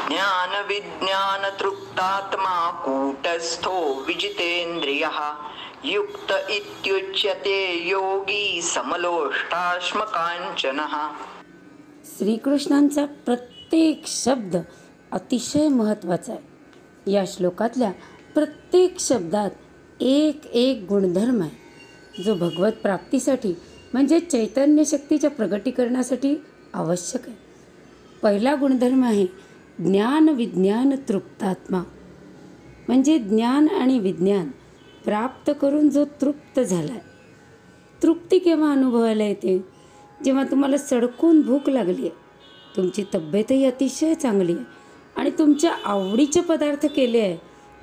ज्ञान विज्ञान तृप्तात्मा कूटस्थो विजितेंद्रियः युक्त इत्युच्यते योगी समलोष्टाश्मकांचनः. श्रीकृष्णांचा प्रत्येक शब्द अतिशय महत्त्वाचा आहे. या श्लोकातल्या प्रत्येक शब्दात एक एक गुणधर्म आहे जो भगवत प्राप्तीसाठी म्हणजे चैतन्य शक्तीच्या प्रगटीकरणासाठी आवश्यक आहे. पहिला गुणधर्म आहे ज्ञान विज्ञान तृप्तात्मा, म्हणजे ज्ञान आणि विज्ञान प्राप्त करून जो तृप्त झाला आहे. तृप्ती केव्हा अनुभवायला येते? जेव्हा तुम्हाला सडकून भूक लागली आहे, तुमची तब्येतही अतिशय चांगली आहे आणि तुमच्या आवडीचे पदार्थ केले आहे,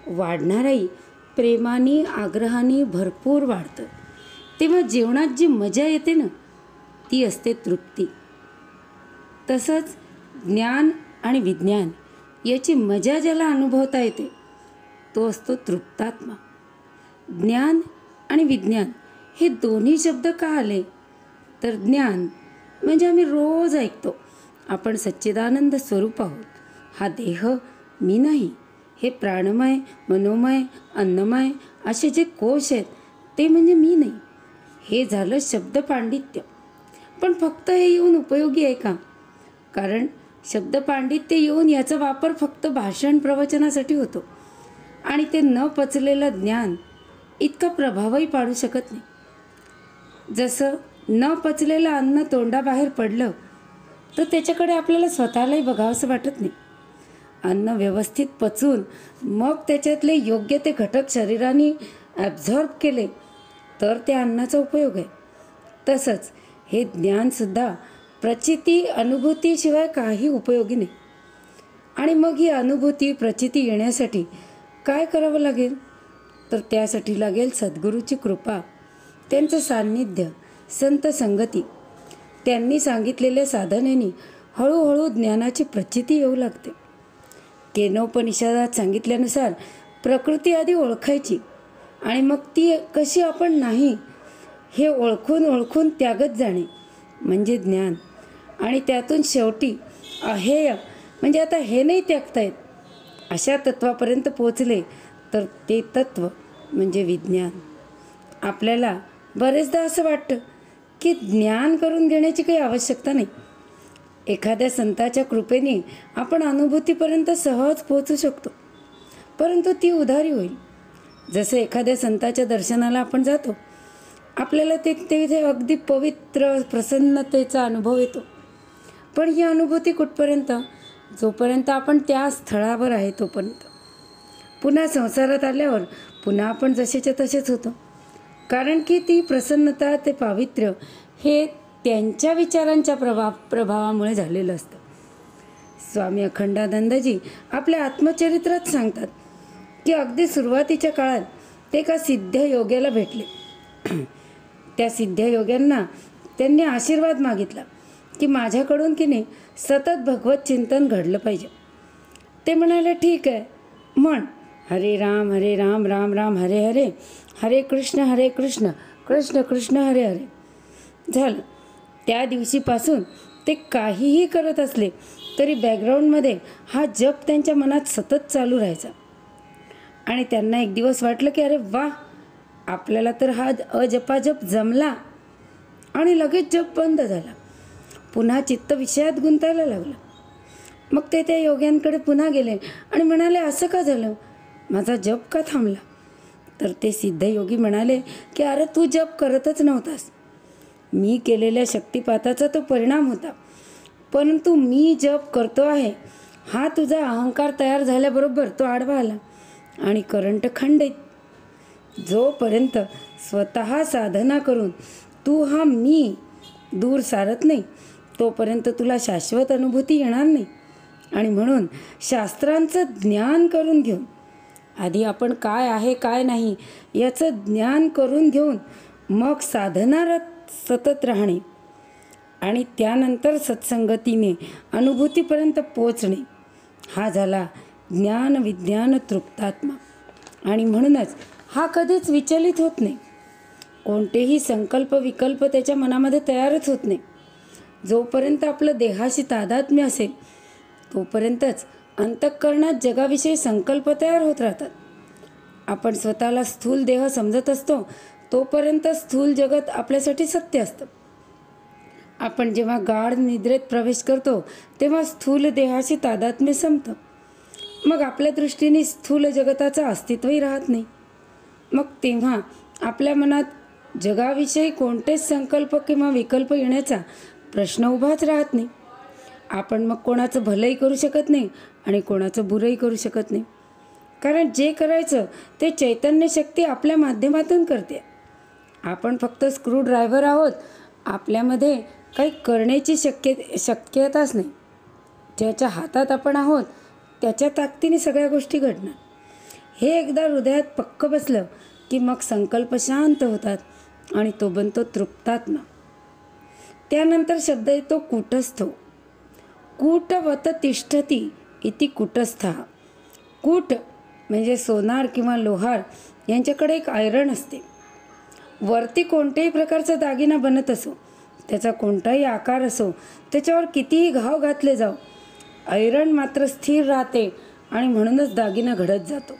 वाढणाराही प्रेमाने आग्रहाने भरपूर वाढतं. तेव्हा जेवणात जी मजा येते ना, ती असते तृप्ती. तसंच ज्ञान आणि विज्ञान याची मजा ज्याला अनुभवता येते तो असतो तृप्तात्मा. ज्ञान आणि विज्ञान हे दोन्ही शब्द का आले? तर ज्ञान म्हणजे आम्ही रोज ऐकतो आपण सच्चिदानंद स्वरूप आहोत, हा देह मी नाही, हे प्राणमय मनोमय अन्नमय असे जे कोश आहेत ते म्हणजे मी नाही. हे झालं शब्द पांडित्य. पण फक्त हे येऊन उपयोगी आहे का? कारण शब्द पांडित्य येऊन याचा वापर फक्त भाषण प्रवचनासाठी होतो आणि ते न पचलेलं ज्ञान इतका प्रभावही पाडू शकत नाही. जसं न पचलेलं अन्न तोंडाबाहेर पडलं तर त्याच्याकडे आपल्याला स्वतःलाही बघावंसं वाटत नाही. अन्न व्यवस्थित पचून मग त्याच्यातले योग्य ते घटक शरीराने ॲब्झॉर्ब केले तर त्या अन्नाचा उपयोग आहे. तसंच हे ज्ञानसुद्धा प्रचिती अनुभूतीशिवाय काही उपयोगी नाही. आणि मग ही अनुभूती प्रचिती येण्यासाठी काय करावं लागेल? तर त्यासाठी लागेल सद्गुरूची कृपा, त्यांचं सान्निध्य, संत संगती. त्यांनी सांगितलेल्या साधनेने हळूहळू ज्ञानाची प्रचिती येऊ लागते. केनोपनिषदात सांगितल्यानुसार प्रकृती आधी ओळखायची आणि मग ती कशी आपण नाही हे ओळखून ओळखून त्यागत जाणे म्हणजे ज्ञान. आणि त्यातून शेवटी अहेय म्हणजे आता हे नाही त्यागता येत अशा तत्वापर्यंत पोचले तर ते तत्व म्हणजे विज्ञान. आपल्याला बरेचदा असं वाटतं की ज्ञान करून घेण्याची काही आवश्यकता नाही. एखाद्या संताच्या कृपेने आपण अनुभूतीपर्यंत सहज पोचू शकतो, परंतु ती उधारी होईल. जसं एखाद्या संताच्या दर्शनाला आपण जातो, आपल्याला तिथे अगदी पवित्र प्रसन्नतेचा अनुभव येतो. पण ही अनुभूती कुठपर्यंत? जोपर्यंत आपण त्या स्थळावर आहे तोपर्यंत. पुन्हा संसारात आल्यावर पुन्हा आपण जसेच्या तसेच होतो, कारण की ती प्रसन्नता ते पावित्र्य हे त्यांच्या विचारांच्या प्रभावामुळे झालेलं असतं. स्वामी अखंडानंदजी आपल्या आत्मचरित्रात सांगतात की अगदी सुरुवातीच्या काळात ते एका सिद्ध योग्याला भेटले. त्या सिद्ध योग्यांना त्यांनी आशीर्वाद मागितला की माझ्याकडून की नाही सतत भगवत चिंतन घडलं पाहिजे. ते म्हणाले ठीक आहे, म्हण हरे राम राम राम हरे हरे, हरे कृष्ण कृष्ण कृष्ण हरे हरे. झालं. त्या दिवशीपासून ते काहीही करत असले तरी बॅकग्राऊंडमध्ये हा जप त्यांच्या मनात सतत चालू राहायचा. आणि त्यांना एक दिवस वाटलं की अरे वा, आपल्याला तर हा अजपाजप जमला. आणि लगेच जप बंद झाला. पुन्हा चित्त विषयात गुंतायला लागलं. मग ते त्या योग्यांकडे पुन्हा गेले आणि म्हणाले असं का झालं, माझा जप का थांबला? तर ते सिद्ध योगी म्हणाले की अरे तू जप करतच नव्हतास, मी केलेल्या शक्तिपाताचा तो परिणाम होता. परंतु मी जप करतो आहे हा तुझा अहंकार तयार झाल्याबरोबर तो आडवा आला आणि करंट खंडित. जोपर्यंत स्वतः साधना करून तू हा मी दूर सारत नाही तोपर्यंत तुला शाश्वत अनुभूती येणार नाही. आणि म्हणून शास्त्रांचं ज्ञान करून घेऊन आधी आपण काय आहे काय नाही याचं ज्ञान करून घेऊन मग साधनारत सतत राहणे आणि त्यानंतर सत्संगतीने अनुभूतीपर्यंत पोचणे हा झाला ज्ञान विज्ञान तृप्तात्मा. आणि म्हणूनच हा कधीच विचलित होत नाही. कोणतेही संकल्प विकल्प त्याच्या मनामध्ये तयारच होत नाही. जोपर्यंत आपलं देहाशी तादात्म्य असेल तोपर्यंतच अंतःकरणात जगाविषयी संकल्प तयार होत राहतात. आपण स्वतःला स्थूल देह समजत असतो तोपर्यंत स्थूल जगत आपल्यासाठी सत्य असतं. आपण जेव्हा गाढ निद्रेत प्रवेश करतो तेव्हा स्थूल देहाशी तादात्म्य संपतं. मग आपल्या दृष्टीने स्थूल जगताचं अस्तित्वही राहत नाही. मग तेव्हा आपल्या मनात जगाविषयी कोणतेच संकल्प किंवा विकल्प येण्याचा प्रश्न उभाच राहत नाही. आपण मग कोणाचं भलंही करू शकत नाही आणि कोणाचं बुरंही करू शकत नाही. कारण जे करायचं ते चैतन्य शक्ती आपल्या माध्यमातून करते. आपण फक्त स्क्रू ड्रायव्हर आहोत. आपल्यामध्ये काही करण्याची शक्यताच नाही. ज्याच्या हातात आपण आहोत त्याच्या ताकदीने सगळ्या गोष्टी घडणार. हे एकदा हृदयात पक्क बसलं की मग संकल्प शांत होतात आणि तो बनतो तृप्तात्मा. त्यानंतर शब्द येतो कूटस्थो. कूटवत तिष्ठती इति कूटस्था. कूट म्हणजे सोनार किंवा लोहार यांच्याकडे एक आयरण असते. वरती कोणत्याही प्रकारचा दागिना बनत असो, त्याचा कोणताही आकार असो, त्याच्यावर कितीही घाव घातले जाव, ऐरण मात्र स्थिर राहते आणि म्हणूनच दागिना घडत जातो.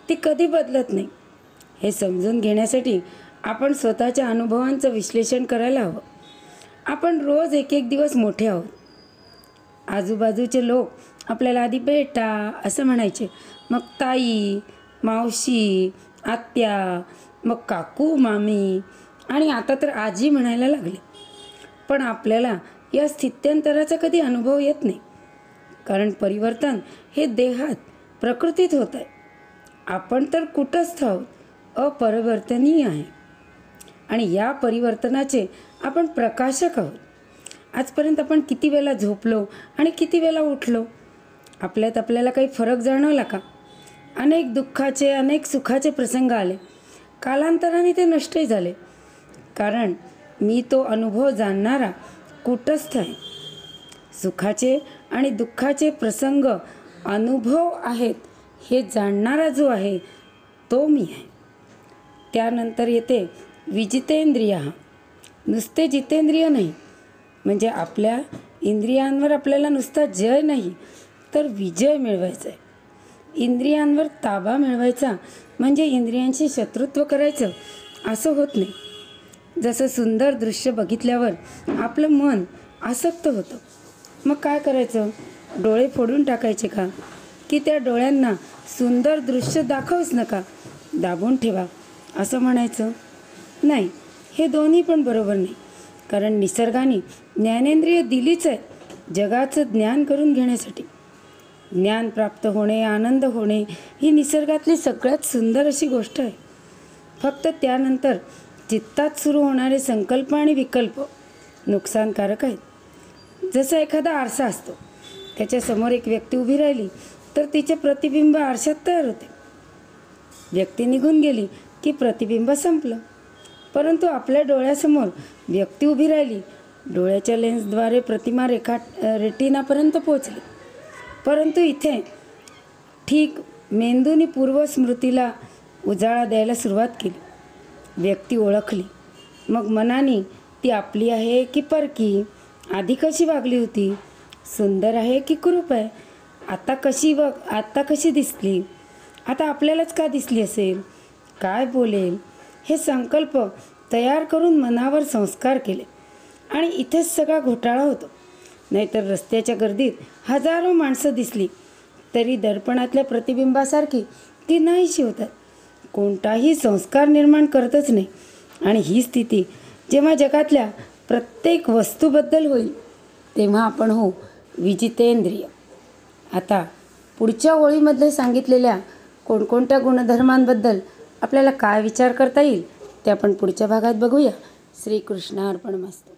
ती कधी बदलत नाही. हे समजून घेण्यासाठी आपण स्वतःच्या अनुभवांचं विश्लेषण करायला हवं. आपण रोज एक एक दिवस मोठे आहोत. आजूबाजूचे लोक आपल्याला आधी बेटा असं म्हणायचे, मग ताई, मावशी, आत्या, मग काकू, मामी आणि आता तर आजी म्हणायला लागले. पण आपल्याला या स्थित्यंतराचा कधी अनुभव येत नाही. कारण परिवर्तन हे देहात, प्रकृतीत होत आहे. आपण तर कुटस्थ आहोत, अपरिवर्तनीय आहे. आणि या परिवर्तनाचे आपण प्रकाशक आहोत. आजपर्यंत आपण किती वेळा झोपलो आणि किती वेळा उठलो? आपल्यात आपल्याला काही फरक जाणवला का? अनेक दुःखाचे, अनेक सुखाचे प्रसंग आले. कालांतराने ते नष्टही झाले. कारण मी तो अनुभव जाणणारा कूटस्थ आहे. सुखाचे आणि दुःखाचे प्रसंग अनुभव आहेत हे जाणणारा जो आहे तो मी आहे. त्यानंतर येते विजितेंद्रिय. नुसते जितेंद्रिय नाही, म्हणजे आपल्या इंद्रियांवर आपल्याला नुसता जय नाही तर विजय मिळवायचा आहे. इंद्रियांवर ताबा मिळवायचा म्हणजे इंद्रियांशी शत्रुत्व करायचं असं होत नाही. जसं सुंदर दृश्य बघितल्यावर आपलं मन आसक्त होतं. मग काय करायचं? डोळे फोडून टाकायचे का? की त्या डोळ्यांना सुंदर दृश्य दाखवूच नका, दाबून ठेवा असं म्हणायचं? नाही, हे दोन्ही पण बरोबर नाही. कारण निसर्गाने ज्ञानेंद्रिय दिलीच आहे जगाचं ज्ञान करून घेण्यासाठी. ज्ञान प्राप्त होणे, आनंद होणे ही निसर्गातली सगळ्यात सुंदर अशी गोष्ट आहे. फक्त त्यानंतर चित्तात सुरू होणारे संकल्प आणि विकल्प नुकसानकारक आहेत. जसा एखादा आरसा असतो, त्याच्यासमोर एक व्यक्ती उभी राहिली तर तिचे प्रतिबिंब आरशात तयार होते. व्यक्ती निघून गेली की प्रतिबिंब संपलं. परंतु आपल्या डोळ्यासमोर व्यक्ती उभी राहिली, डोळ्याच्या लेन्सद्वारे प्रतिमा रेटिनापर्यंत पोचली. परंतु इथे ठीक मेंदूने पूर्वस्मृतीला उजाळा द्यायला सुरुवात केली. व्यक्ती ओळखली. मग मनाने ती आपली आहे की परकी, आधी कशी वागली होती, सुंदर आहे की कुरूप आहे, आता कशी दिसली, आता आपल्यालाच का दिसली असेल, काय बोलेल, हे संकल्प तयार करून मनावर संस्कार केले. आणि इथेच सगळा घोटाळा होतो. नाहीतर रस्त्याच्या गर्दीत हजारो माणसं दिसली तरी दर्पणातल्या प्रतिबिंबासारखी ती नाहीशी होतात. कोणताही संस्कार निर्माण करतच नाही. आणि ही स्थिती जेव्हा जगातल्या प्रत्येक वस्तूबद्दल होईल तेव्हा आपण होऊ विजितेंद्रिय. आता पुढच्या ओळीमध्ये सांगितलेल्या कोणकोणत्या गुणधर्मांबद्दल आपल्याला काय विचार करता येईल ते आपण पुढच्या भागात बघूया. श्रीकृष्णार्पणमस्तु.